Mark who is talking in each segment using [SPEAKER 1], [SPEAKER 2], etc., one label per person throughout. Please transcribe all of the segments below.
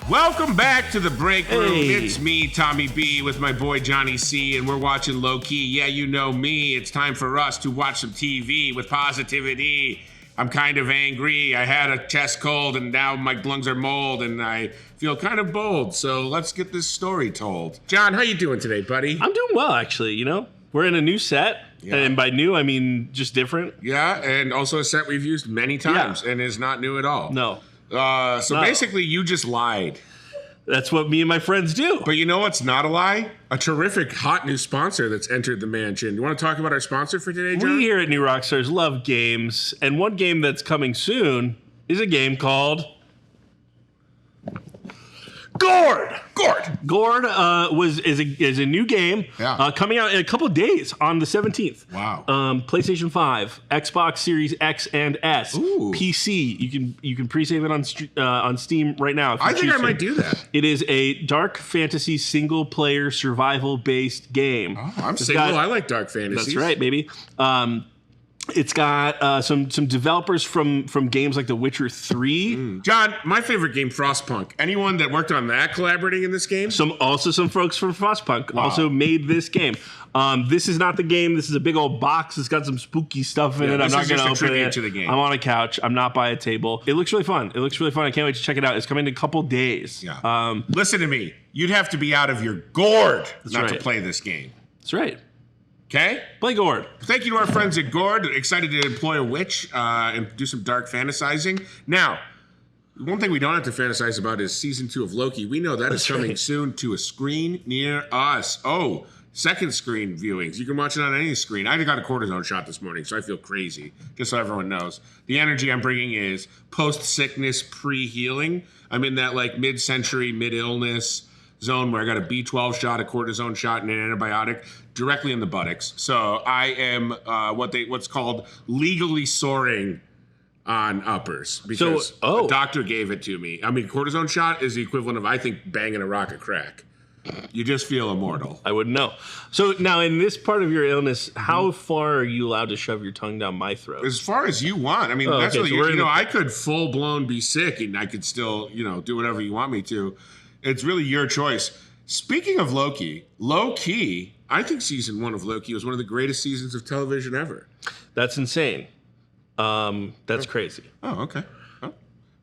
[SPEAKER 1] Welcome back to the Breakroom.
[SPEAKER 2] Hey.
[SPEAKER 1] It's me, Tommy B, with my boy Johnny C, and we're watching Loki. Yeah, you know me. It's time for us to watch some TV with positivity. I'm kind of angry. I had a chest cold, and now my lungs are mold, and I feel kind of bold. So let's get this story told. John, how you doing today, buddy?
[SPEAKER 2] I'm doing well, actually. You know, we're in a new set, and by new, I mean just different.
[SPEAKER 1] Yeah, and also a set we've used many times, and is not new at all.
[SPEAKER 2] No.
[SPEAKER 1] So basically, you just lied.
[SPEAKER 2] That's what me and my friends do.
[SPEAKER 1] But you know what's not a lie? A terrific hot new sponsor that's entered the mansion. You want to talk about our sponsor for today, John?
[SPEAKER 2] We here at New Rockstars love games, and one game that's coming soon is a game called Gourd. Gourd is a new game coming out in a couple of days on the 17th.
[SPEAKER 1] Wow.
[SPEAKER 2] PlayStation 5, Xbox Series X and S, PC. You can pre-save it on Steam right now.
[SPEAKER 1] I think I might do that.
[SPEAKER 2] It is a dark fantasy single-player survival-based game.
[SPEAKER 1] Oh, I'm single. I like dark fantasies.
[SPEAKER 2] That's right, baby. It's got some developers from games like The Witcher 3.
[SPEAKER 1] John, my favorite game, Frostpunk. Anyone that worked on that collaborating in this game?
[SPEAKER 2] Some folks from Frostpunk also made this game. This is not the game. This is a big old box. It's got some spooky stuff in it. I'm not going to open it.
[SPEAKER 1] To the game.
[SPEAKER 2] I'm on a couch. I'm not by a table. It looks really fun. I can't wait to check it out. It's coming in a couple days.
[SPEAKER 1] Yeah. Listen to me. You'd have to be out of your gourd not to play this game.
[SPEAKER 2] That's right.
[SPEAKER 1] Okay?
[SPEAKER 2] Play Gourd.
[SPEAKER 1] Thank you to our friends at Gourd. Excited to employ a witch and do some dark fantasizing. Now, one thing we don't have to fantasize about is season 2 of Loki. We know that is coming soon to a screen near us. Oh, second screen viewings. You can watch it on any screen. I got a cortisone shot this morning, so I feel crazy. Just so everyone knows. The energy I'm bringing is post-sickness, pre-healing. I'm in that like mid-century, mid-illness zone where I got a B12 shot, a cortisone shot, and an antibiotic directly in the buttocks. So I am what's called legally soaring on uppers because a doctor gave it to me. I mean, cortisone shot is the equivalent of, I think, banging a rock of crack. You just feel immortal.
[SPEAKER 2] I wouldn't know. So now, in this part of your illness, how far are you allowed to shove your tongue down my throat?
[SPEAKER 1] As far as you want. I mean, that's what I could full blown be sick and I could still, do whatever you want me to. It's really your choice. Speaking of Loki, low-key, I think season 1 of Loki was one of the greatest seasons of television ever.
[SPEAKER 2] That's insane. That's crazy.
[SPEAKER 1] Oh, okay. Oh.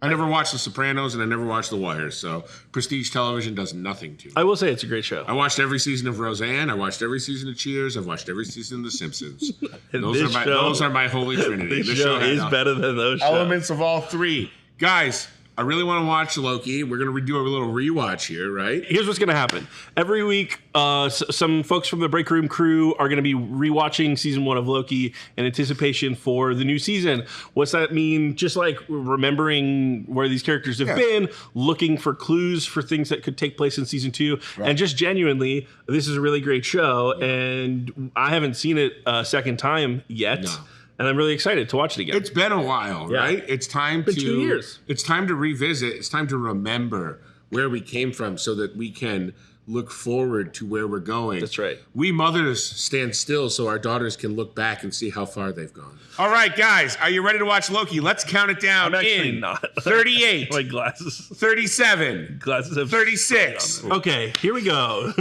[SPEAKER 1] I never watched The Sopranos and I never watched The Wire, so prestige television does nothing to me.
[SPEAKER 2] I will say it's a great show.
[SPEAKER 1] I watched every season of Roseanne. I watched every season of Cheers. I've watched every season of The Simpsons. Those are my holy trinity.
[SPEAKER 2] This show is better than those shows.
[SPEAKER 1] Elements of all three. Guys, I really want to watch Loki. We're going to do a little rewatch here, right?
[SPEAKER 2] Here's what's going to happen. Every week, some folks from the Breakroom crew are going to be rewatching season 1 of Loki in anticipation for the new season. What's that mean? Just like remembering where these characters have been, looking for clues for things that could take place in season 2. Right. And just genuinely, this is a really great show. And I haven't seen it a second time yet. No. And I'm really excited to watch it again.
[SPEAKER 1] It's been a while, right? It's time to
[SPEAKER 2] 2 years.
[SPEAKER 1] It's time to revisit. It's time to remember where we came from so that we can look forward to where we're going.
[SPEAKER 2] That's right.
[SPEAKER 1] We mothers stand still so our daughters can look back and see how far they've gone. All right, guys, are you ready to watch Loki? Let's count it down.
[SPEAKER 2] I'm actually not.
[SPEAKER 1] 38.
[SPEAKER 2] My glasses.
[SPEAKER 1] 37.
[SPEAKER 2] Glasses have
[SPEAKER 1] 36.
[SPEAKER 2] Okay, here we go.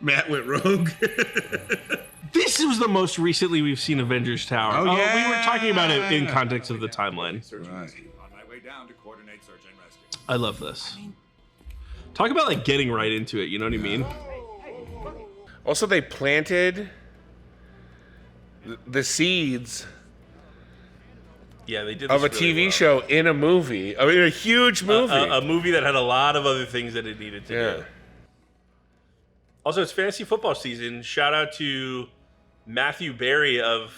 [SPEAKER 1] Matt went rogue.
[SPEAKER 2] This was the most recently we've seen Avengers Tower.
[SPEAKER 1] Oh, yeah.
[SPEAKER 2] We were talking about it in context of the timeline.
[SPEAKER 1] Right.
[SPEAKER 3] On my way down to coordinate search and rescue.
[SPEAKER 2] I love this. Talk about like getting right into it, you know what I mean?
[SPEAKER 1] Also, they planted the seeds
[SPEAKER 2] they did
[SPEAKER 1] of a
[SPEAKER 2] really
[SPEAKER 1] TV
[SPEAKER 2] well.
[SPEAKER 1] show in a movie. I mean, a huge movie.
[SPEAKER 2] A movie that had a lot of other things that it needed to do. Also, it's fantasy football season. Shout out to Matthew Berry of,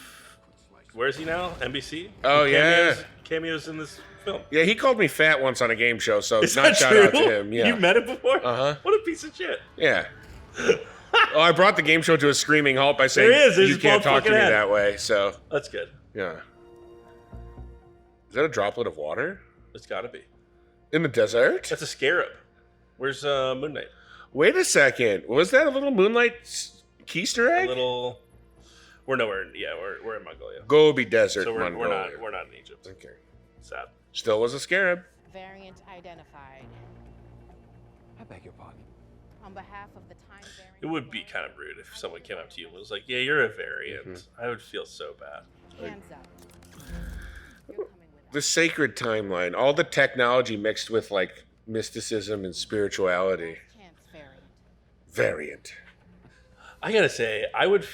[SPEAKER 2] where is he now? NBC?
[SPEAKER 1] Oh,
[SPEAKER 2] Cameos in this film.
[SPEAKER 1] Yeah, he called me fat once on a game show, so
[SPEAKER 2] Is
[SPEAKER 1] not
[SPEAKER 2] that
[SPEAKER 1] shout
[SPEAKER 2] true?
[SPEAKER 1] out to him. Yeah.
[SPEAKER 2] You met him before?
[SPEAKER 1] Uh-huh.
[SPEAKER 2] What a piece of shit.
[SPEAKER 1] Yeah. Well, I brought the game show to a screaming halt by saying,
[SPEAKER 2] There's
[SPEAKER 1] you can't talk to me that way, so.
[SPEAKER 2] That's good.
[SPEAKER 1] Yeah. Is that a droplet of water?
[SPEAKER 2] It's got to be.
[SPEAKER 1] In the desert?
[SPEAKER 2] That's a scarab. Where's Moon Knight?
[SPEAKER 1] Wait a second. Was that a little Moonlight Keister egg?
[SPEAKER 2] We're nowhere. Yeah, we're in Mongolia.
[SPEAKER 1] Gobi Desert,
[SPEAKER 2] So we're
[SPEAKER 1] Mongolia.
[SPEAKER 2] not in Egypt.
[SPEAKER 1] Okay.
[SPEAKER 2] Sad.
[SPEAKER 1] Still was a scarab.
[SPEAKER 4] Variant identified.
[SPEAKER 3] I beg your pardon.
[SPEAKER 4] On behalf of the time variant...
[SPEAKER 2] It would be kind of rude if someone came up to you and was like, yeah, you're a variant. I would feel so bad.
[SPEAKER 4] Hands up. You're coming with us.
[SPEAKER 1] The sacred timeline, all the technology mixed with like mysticism and spirituality.
[SPEAKER 4] Chance variant.
[SPEAKER 1] Variant.
[SPEAKER 2] I gotta say, I would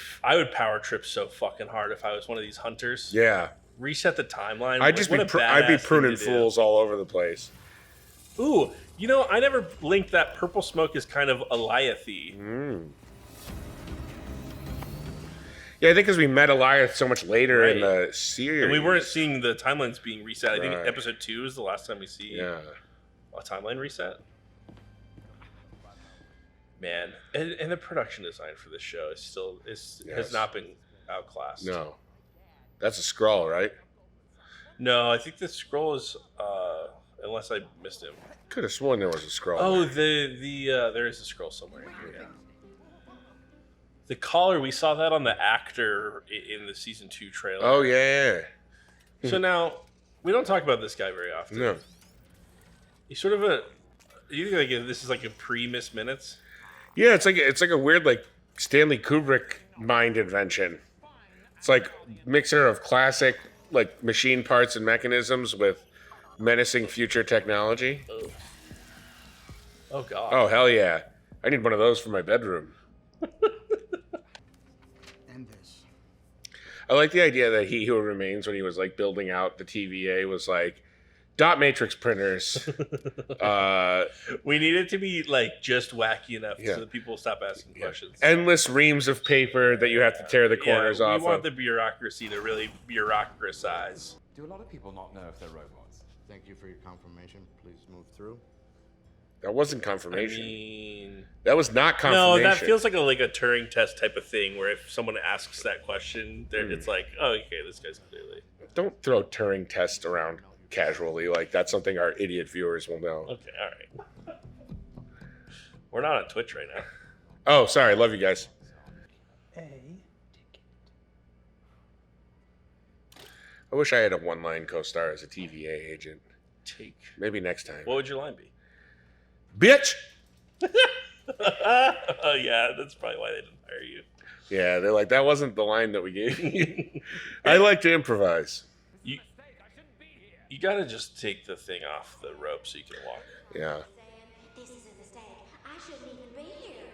[SPEAKER 2] power trip so fucking hard if I was one of these hunters.
[SPEAKER 1] Yeah.
[SPEAKER 2] Reset the timeline.
[SPEAKER 1] I'd just
[SPEAKER 2] What a
[SPEAKER 1] I'd be
[SPEAKER 2] badass thing
[SPEAKER 1] pruning
[SPEAKER 2] to do.
[SPEAKER 1] fools all over the place.
[SPEAKER 2] Ooh, you know, I never linked that purple smoke as kind of Eliathy.
[SPEAKER 1] Yeah, I think because we met Eliath so much later in
[SPEAKER 2] Right.
[SPEAKER 1] the series.
[SPEAKER 2] And we weren't seeing the timelines being reset. I think
[SPEAKER 1] Right.
[SPEAKER 2] episode 2 is the last time we see
[SPEAKER 1] Yeah.
[SPEAKER 2] a timeline reset. Man, and the production design for this show is still has
[SPEAKER 1] Yes.
[SPEAKER 2] not been outclassed.
[SPEAKER 1] No. That's a scroll, right?
[SPEAKER 2] No, I think the scroll is unless I missed him.
[SPEAKER 1] Could have sworn there was a scroll.
[SPEAKER 2] Oh, there is a scroll somewhere in here. Yeah. The collar, we saw that on the actor in the season 2 trailer.
[SPEAKER 1] Oh, yeah.
[SPEAKER 2] So now we don't talk about this guy very often.
[SPEAKER 1] No.
[SPEAKER 2] He's sort of a. You think like this is like a pre-Miss Minutes?
[SPEAKER 1] Yeah, it's like a weird like Stanley Kubrick mind invention. It's like mixer of classic like machine parts and mechanisms with menacing future technology.
[SPEAKER 2] Oh god.
[SPEAKER 1] Oh hell yeah! I need one of those for my bedroom.
[SPEAKER 5] And this.
[SPEAKER 1] I like the idea that He Who Remains, when he was like building out the TVA, was like dot matrix printers.
[SPEAKER 2] We need it to be like just wacky enough
[SPEAKER 1] Yeah.
[SPEAKER 2] so that people stop asking questions.
[SPEAKER 1] Endless reams of paper that you have to tear the corners off
[SPEAKER 2] We want
[SPEAKER 1] of.
[SPEAKER 2] the bureaucracy to really bureaucratize.
[SPEAKER 3] Do a lot of people not know if they're robots?
[SPEAKER 5] Thank you for your confirmation. Please move through.
[SPEAKER 1] That wasn't
[SPEAKER 2] I
[SPEAKER 1] confirmation.
[SPEAKER 2] mean,
[SPEAKER 1] That was not
[SPEAKER 2] no,
[SPEAKER 1] confirmation.
[SPEAKER 2] that feels like a Turing test type of thing where if someone asks that question, it's like, oh, okay, this guy's clearly.
[SPEAKER 1] Don't throw Turing tests around casually. Like that's something our idiot viewers will know.
[SPEAKER 2] Okay, all right. We're not on Twitch right now.
[SPEAKER 1] Oh, sorry. Love you guys. I wish I had a one-line co-star as a TVA agent.
[SPEAKER 2] Take.
[SPEAKER 1] Maybe next time.
[SPEAKER 2] What would your line be?
[SPEAKER 1] Bitch!
[SPEAKER 2] Oh yeah, that's probably why they didn't hire you.
[SPEAKER 1] Yeah, they're like, that wasn't the line that we gave you. I like to improvise.
[SPEAKER 2] You gotta just take the thing off the rope so you can walk.
[SPEAKER 1] Yeah.
[SPEAKER 6] This is a mistake. I shouldn't even be here.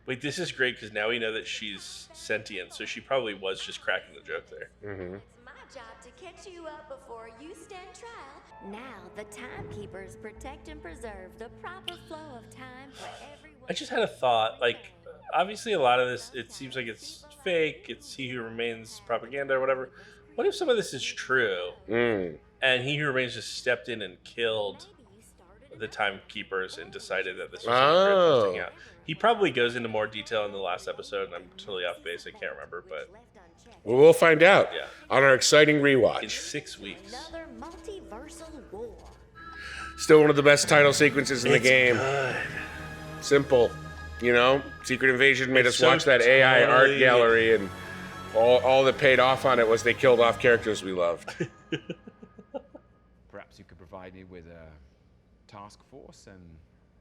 [SPEAKER 2] Wait, this is great because now we know that she's sentient, so she probably was just cracking the joke there.
[SPEAKER 1] Mm-hmm.
[SPEAKER 6] It's my job to catch you up before you stand trial. Now the timekeepers protect and preserve the proper flow of time for everyone.
[SPEAKER 2] I just had a thought. Like, obviously, a lot of this, it seems like it's fake. It's He Who Remains propaganda or whatever. What if some of this is true? And He Who Remains just stepped in and killed the timekeepers and decided that this was a thing out. He probably goes into more detail in the last episode, and I'm totally off base. I can't remember, but
[SPEAKER 1] Well, we'll find out
[SPEAKER 2] Yeah.
[SPEAKER 1] on our exciting
[SPEAKER 2] in
[SPEAKER 1] rewatch.
[SPEAKER 2] 6 weeks.
[SPEAKER 6] Another multiversal war.
[SPEAKER 1] Still one of the best title sequences in the game.
[SPEAKER 2] Good.
[SPEAKER 1] Simple. You know, Secret Invasion made us
[SPEAKER 2] It's so
[SPEAKER 1] watch that AI art
[SPEAKER 2] totally-
[SPEAKER 1] gallery, and all that paid off on it was they killed off characters we loved.
[SPEAKER 7] Perhaps you could provide me with a task force and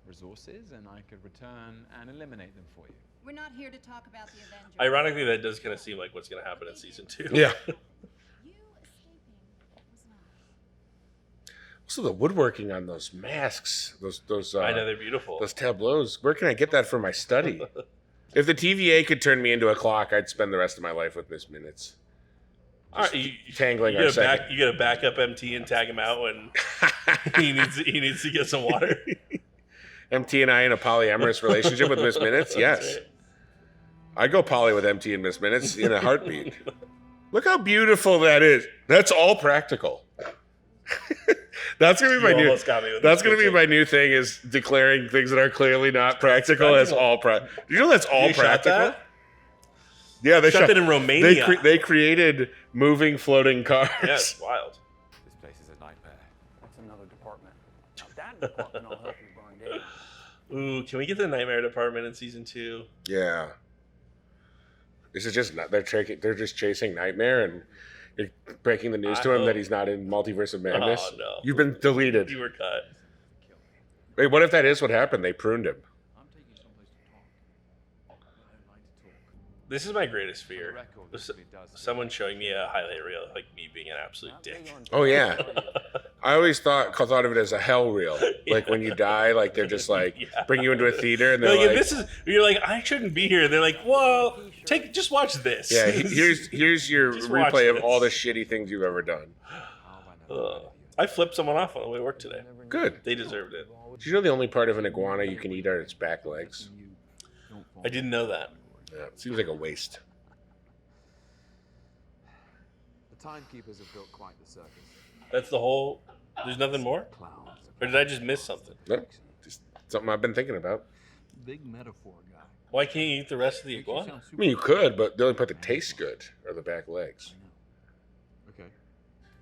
[SPEAKER 7] resources, and I could return and eliminate them for you.
[SPEAKER 8] We're not here to talk about the Avengers.
[SPEAKER 2] Ironically, that does kind of seem like what's going to happen in season 2.
[SPEAKER 1] Yeah.
[SPEAKER 8] You escaping was not.
[SPEAKER 1] Also, the woodworking on those masks, those
[SPEAKER 2] I know they're beautiful.
[SPEAKER 1] those tableaus. Where can I get that for my study? If the TVA could turn me into a clock, I'd spend the rest of my life with Miss Minutes.
[SPEAKER 2] All right, you
[SPEAKER 1] Tangling our
[SPEAKER 2] gotta
[SPEAKER 1] second.
[SPEAKER 2] you gotta back up MT and tag him out when he needs to get some water.
[SPEAKER 1] MT and I in a polyamorous relationship with Miss Minutes? Yes.
[SPEAKER 2] right.
[SPEAKER 1] I'd go poly with MT and Miss Minutes in a heartbeat. Look how beautiful that is. That's all practical. That's gonna be my
[SPEAKER 2] You
[SPEAKER 1] new.
[SPEAKER 2] almost got me with
[SPEAKER 1] That's
[SPEAKER 2] this
[SPEAKER 1] gonna be
[SPEAKER 2] picture.
[SPEAKER 1] my new thing: is declaring things that are clearly not practical as all practical. You know that's all
[SPEAKER 2] You shot
[SPEAKER 1] practical.
[SPEAKER 2] that?
[SPEAKER 1] Yeah, they
[SPEAKER 2] Shot that in Romania.
[SPEAKER 1] They created moving floating cars.
[SPEAKER 2] Yeah, it's wild.
[SPEAKER 3] This place is a nightmare.
[SPEAKER 5] That's another department. That department will help you burn down.
[SPEAKER 2] Ooh, can we get the Nightmare Department in season 2?
[SPEAKER 1] Yeah. This is just not. They're just chasing Nightmare, and You're breaking the news to him that he's not in Multiverse of Madness.
[SPEAKER 2] Oh, no.
[SPEAKER 1] You've been deleted.
[SPEAKER 2] You were cut.
[SPEAKER 1] Wait, what if that is what happened? They pruned him.
[SPEAKER 7] I'm taking you someplace to talk. I'd like to talk.
[SPEAKER 2] This is my greatest fear.
[SPEAKER 7] record,
[SPEAKER 2] S-
[SPEAKER 7] it really does.
[SPEAKER 2] Someone showing me a highlight reel, like me being an absolute dick.
[SPEAKER 1] Oh yeah. I always thought of it as a hell reel. Like when you die, like they're just like
[SPEAKER 2] Yeah.
[SPEAKER 1] bring you into a theater and they're
[SPEAKER 2] Like,
[SPEAKER 1] like,
[SPEAKER 2] if this is, you're like, I shouldn't be here. They're like, well, just watch this.
[SPEAKER 1] yeah, here's your
[SPEAKER 2] Just watch
[SPEAKER 1] replay of
[SPEAKER 2] this.
[SPEAKER 1] all the shitty things you've ever done.
[SPEAKER 2] I flipped someone off on the way to work today.
[SPEAKER 1] Good.
[SPEAKER 2] They deserved it.
[SPEAKER 1] Did you know the only part of an iguana you can eat are its back legs?
[SPEAKER 2] I didn't know that.
[SPEAKER 1] Yeah, it seems like a waste.
[SPEAKER 7] The timekeepers have built quite the circus.
[SPEAKER 2] That's the whole. There's nothing more?
[SPEAKER 7] Clowns.
[SPEAKER 2] Or did I just miss something?
[SPEAKER 1] No, just something I've been thinking about.
[SPEAKER 5] Big metaphor guy.
[SPEAKER 2] Why can't you eat the rest of the iguana?
[SPEAKER 1] I mean, you could, but the only part that tastes good are the back legs.
[SPEAKER 7] Okay.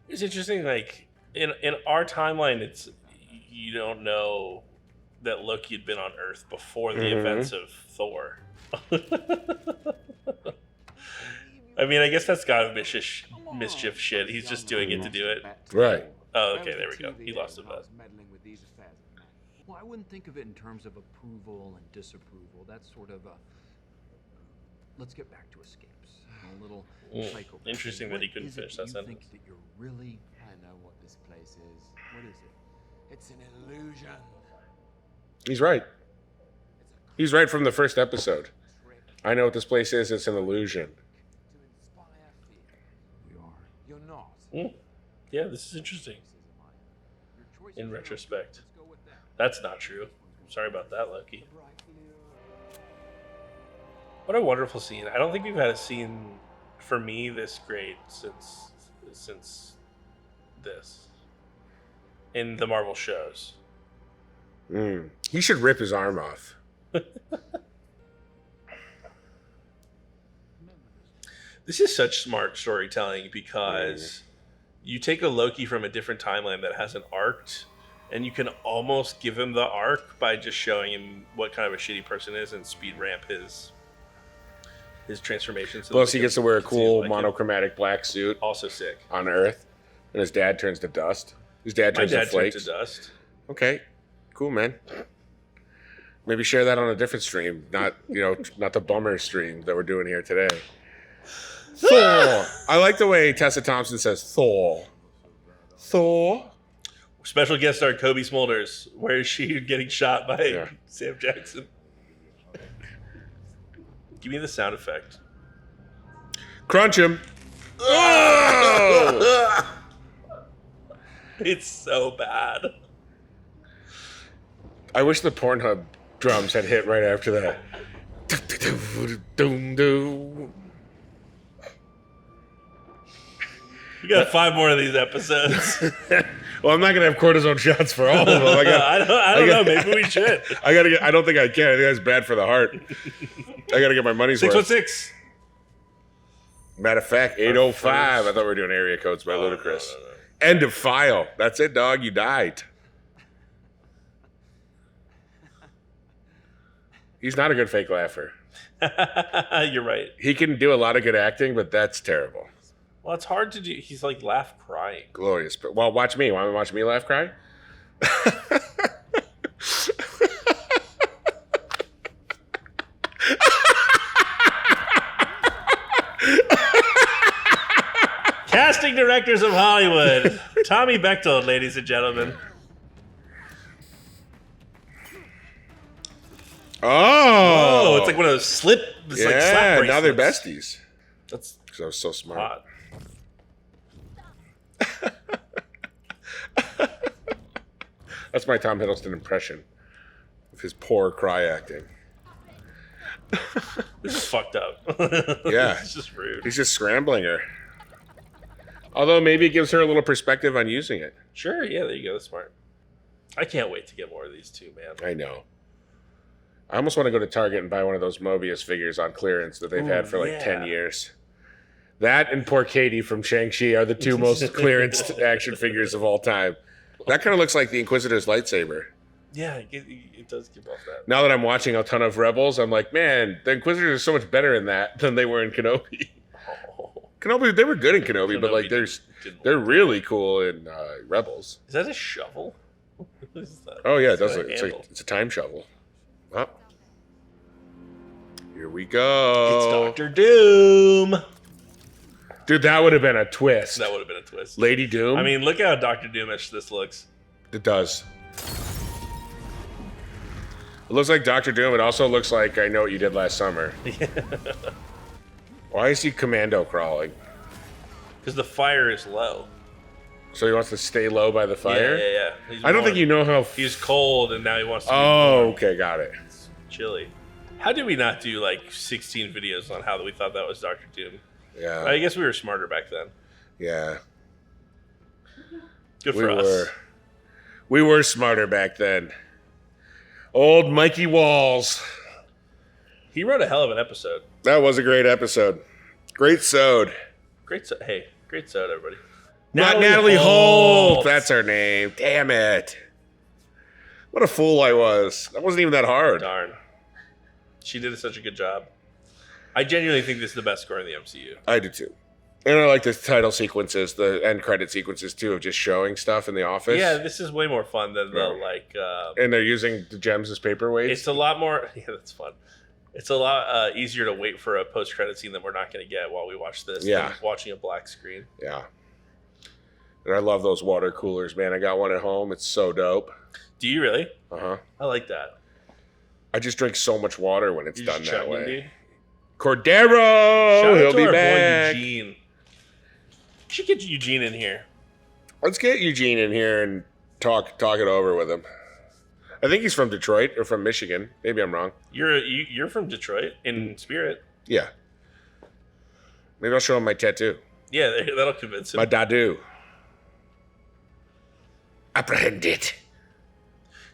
[SPEAKER 2] It's interesting, like, in our timeline, it's you don't know that Loki had been on Earth before the events of Thor. I mean, I guess that's God of mischief shit. He's just doing it to do it.
[SPEAKER 1] Right.
[SPEAKER 2] Oh, okay, there we go. He lost a bet.
[SPEAKER 7] Meddling with these affairs of men.
[SPEAKER 5] Well, I wouldn't think of it in terms of approval and disapproval. That's sort of a. Let's get back to escapes. A little psycho.
[SPEAKER 2] Interesting that he couldn't
[SPEAKER 5] What is it
[SPEAKER 2] finish that
[SPEAKER 5] you
[SPEAKER 2] sentence.
[SPEAKER 5] think that you're really.
[SPEAKER 7] I know what this place is. What is it? It's an illusion.
[SPEAKER 1] He's right. He's right from the first episode. I know what this place is. It's an illusion.
[SPEAKER 7] To inspire fear.
[SPEAKER 5] We are.
[SPEAKER 7] You're not.
[SPEAKER 2] Yeah, this is interesting.
[SPEAKER 7] Your choice
[SPEAKER 2] In
[SPEAKER 7] is
[SPEAKER 2] retrospect,
[SPEAKER 7] yours. Let's go with that.
[SPEAKER 2] that's not true. Sorry about that, Loki. What a wonderful scene! I don't think we've had a scene for me this great since this in the Marvel shows.
[SPEAKER 1] He should rip his arm off.
[SPEAKER 2] This is such smart storytelling because you take a Loki from a different timeline that hasn't arced, and you can almost give him the arc by just showing him what kind of a shitty person is and speed ramp his transformation. So
[SPEAKER 1] Plus,
[SPEAKER 2] that
[SPEAKER 1] he
[SPEAKER 2] we
[SPEAKER 1] gets to
[SPEAKER 2] can
[SPEAKER 1] wear a
[SPEAKER 2] see
[SPEAKER 1] cool
[SPEAKER 2] like him.
[SPEAKER 1] monochromatic black suit
[SPEAKER 2] Also sick.
[SPEAKER 1] on Earth, and his dad turns to dust. His dad
[SPEAKER 2] My
[SPEAKER 1] turns to
[SPEAKER 2] dad turned
[SPEAKER 1] flakes.
[SPEAKER 2] to dust.
[SPEAKER 1] Okay, cool, man. Maybe share that on a different stream, not the bummer stream that we're doing here today. Thor. I like the way Tessa Thompson says Thor. Thor.
[SPEAKER 2] Special guest star Kobe Smulders. Where is she getting shot by Sam Jackson? Give me the sound effect.
[SPEAKER 1] Crunch him. Oh!
[SPEAKER 2] It's so bad.
[SPEAKER 1] I wish the Pornhub drums had hit right after that.
[SPEAKER 2] We got 5 more of these episodes.
[SPEAKER 1] Well, I'm not gonna have cortisone shots for all of them.
[SPEAKER 2] I don't know. Maybe we should.
[SPEAKER 1] I don't think I can. I think that's bad for the heart. I gotta get my money's worth.
[SPEAKER 2] 616.
[SPEAKER 1] Matter of fact, 805. I thought we were doing area codes by Ludacris.
[SPEAKER 2] no.
[SPEAKER 1] End of file. That's it, dog. You died. He's not a good fake laugher.
[SPEAKER 2] You're right.
[SPEAKER 1] He can do a lot of good acting, but that's terrible.
[SPEAKER 2] Well, it's hard to do. He's like laugh crying.
[SPEAKER 1] Glorious. But well, watch me. Want to watch me laugh cry?
[SPEAKER 2] Casting directors of Hollywood. Tommy Bechtold, ladies and gentlemen.
[SPEAKER 1] Oh,
[SPEAKER 2] It's like one of those slap
[SPEAKER 1] yeah. Now they're
[SPEAKER 2] bracelets.
[SPEAKER 1] besties.
[SPEAKER 2] That's
[SPEAKER 1] Because I was so smart.
[SPEAKER 2] hot.
[SPEAKER 1] That's my Tom Hiddleston impression of his poor cry acting.
[SPEAKER 2] This is fucked up.
[SPEAKER 1] Yeah.
[SPEAKER 2] It's just rude.
[SPEAKER 1] He's just scrambling her. Although maybe it gives her a little perspective on using it.
[SPEAKER 2] Sure, yeah, there you go. That's smart. I can't wait to get more of these too, man.
[SPEAKER 1] I know. I almost want to go to Target and buy one of those Mobius figures on clearance that they've had for like 10 years. That and poor Katie from Shang-Chi are the two most clearanced action figures of all time. That kind of looks like the Inquisitor's lightsaber.
[SPEAKER 2] Yeah, it does give off that.
[SPEAKER 1] Now that I'm watching a ton of Rebels, I'm like, man, the Inquisitors are so much better in that than they were in Kenobi. Kenobi, they were good in Kenobi, but like
[SPEAKER 2] didn't
[SPEAKER 1] they're
[SPEAKER 2] work.
[SPEAKER 1] really cool in Rebels.
[SPEAKER 2] Is that a shovel? What is that?
[SPEAKER 1] Oh yeah, it
[SPEAKER 2] It's
[SPEAKER 1] does.
[SPEAKER 2] got a
[SPEAKER 1] It's
[SPEAKER 2] handle.
[SPEAKER 1] like it's a time shovel. Oh. Here we go.
[SPEAKER 2] It's Doctor Doom.
[SPEAKER 1] Dude, that would have been a twist.
[SPEAKER 2] That would have been a twist.
[SPEAKER 1] Lady Doom.
[SPEAKER 2] I mean, look how Doctor Doomish this looks.
[SPEAKER 1] It does. It looks like Doctor Doom. It also looks like I Know What You Did Last Summer. Why is he commando crawling?
[SPEAKER 2] Because the fire is low.
[SPEAKER 1] So he wants to stay low by the fire?
[SPEAKER 2] Yeah. He's
[SPEAKER 1] I don't think
[SPEAKER 2] warm.
[SPEAKER 1] you know how.
[SPEAKER 2] He's cold, and now he wants to be
[SPEAKER 1] Oh, okay, got it.
[SPEAKER 2] chilly. How did we not do like 16 videos on how we thought that was Doctor Doom?
[SPEAKER 1] Yeah.
[SPEAKER 2] I guess we were smarter back then.
[SPEAKER 1] Yeah.
[SPEAKER 2] Good for us.
[SPEAKER 1] We were smarter back then. Old Mikey Walls.
[SPEAKER 2] He wrote a hell of an episode.
[SPEAKER 1] That was a great episode. Great sewed.
[SPEAKER 2] Great sewed, everybody.
[SPEAKER 1] Not Natalie Holt. That's her name. Damn it. What a fool I was. That wasn't even that hard.
[SPEAKER 2] Darn. She did such a good job. I genuinely think this is the best score in the MCU.
[SPEAKER 1] I do too. And I like the title sequences, the end credit sequences too, of just showing stuff in the office.
[SPEAKER 2] Yeah, this is way more fun than the like.
[SPEAKER 1] And they're using the gems as paperweights.
[SPEAKER 2] It's a lot more. Yeah, that's fun. It's a lot easier to wait for a post-credit scene that we're not going to get while we watch this.
[SPEAKER 1] Yeah.
[SPEAKER 2] Than watching a black screen.
[SPEAKER 1] Yeah. And I love those water coolers, man. I got one at home. It's so dope.
[SPEAKER 2] Do you really?
[SPEAKER 1] Uh-huh.
[SPEAKER 2] I like that.
[SPEAKER 1] I just drink so much water when it's
[SPEAKER 2] You
[SPEAKER 1] done
[SPEAKER 2] just
[SPEAKER 1] that
[SPEAKER 2] chugging,
[SPEAKER 1] way.
[SPEAKER 2] dude?
[SPEAKER 1] Cordero!
[SPEAKER 2] Shout out
[SPEAKER 1] He'll
[SPEAKER 2] to
[SPEAKER 1] be
[SPEAKER 2] our
[SPEAKER 1] back.
[SPEAKER 2] boy Eugene. You should get Eugene in here.
[SPEAKER 1] Let's get Eugene in here and talk it over with him. I think he's from Detroit or from Michigan. Maybe I'm wrong.
[SPEAKER 2] You're from Detroit in spirit.
[SPEAKER 1] Yeah. Maybe I'll show him my tattoo.
[SPEAKER 2] Yeah, that'll convince him.
[SPEAKER 1] My dadu. Apprehend it.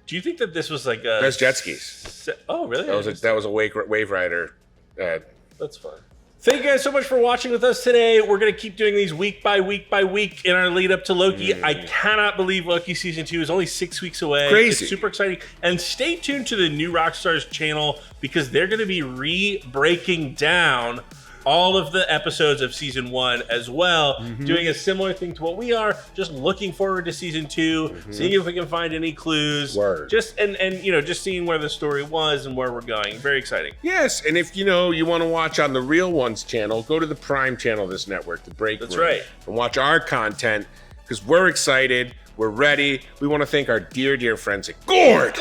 [SPEAKER 2] Do you think that this was like a...
[SPEAKER 1] That's jet skis.
[SPEAKER 2] Oh, really?
[SPEAKER 1] That was a wave rider.
[SPEAKER 2] That's fun. Thank you guys so much for watching with us today. We're going to keep doing these week by week by week in our lead up to Loki. I cannot believe Loki Season 2 is only 6 weeks away.
[SPEAKER 1] Crazy.
[SPEAKER 2] It's super exciting. And stay tuned to the new Rockstars channel because they're going to be re-breaking down all of the episodes of Season 1 as well, doing a similar thing to what we are, just looking forward to Season 2, seeing if we can find any clues.
[SPEAKER 1] Word.
[SPEAKER 2] Just and just seeing where the story was and where we're going. Very exciting.
[SPEAKER 1] Yes, and if you want to watch on the Real Ones channel, go to the Prime channel of this network, the Breakroom.
[SPEAKER 2] That's right.
[SPEAKER 1] And watch our content because we're excited. We're ready. We want to thank our dear friends at Gord.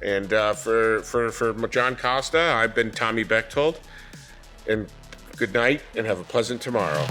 [SPEAKER 1] And for John Costa, I've been Tommy Bechtold. And good night and have a pleasant tomorrow.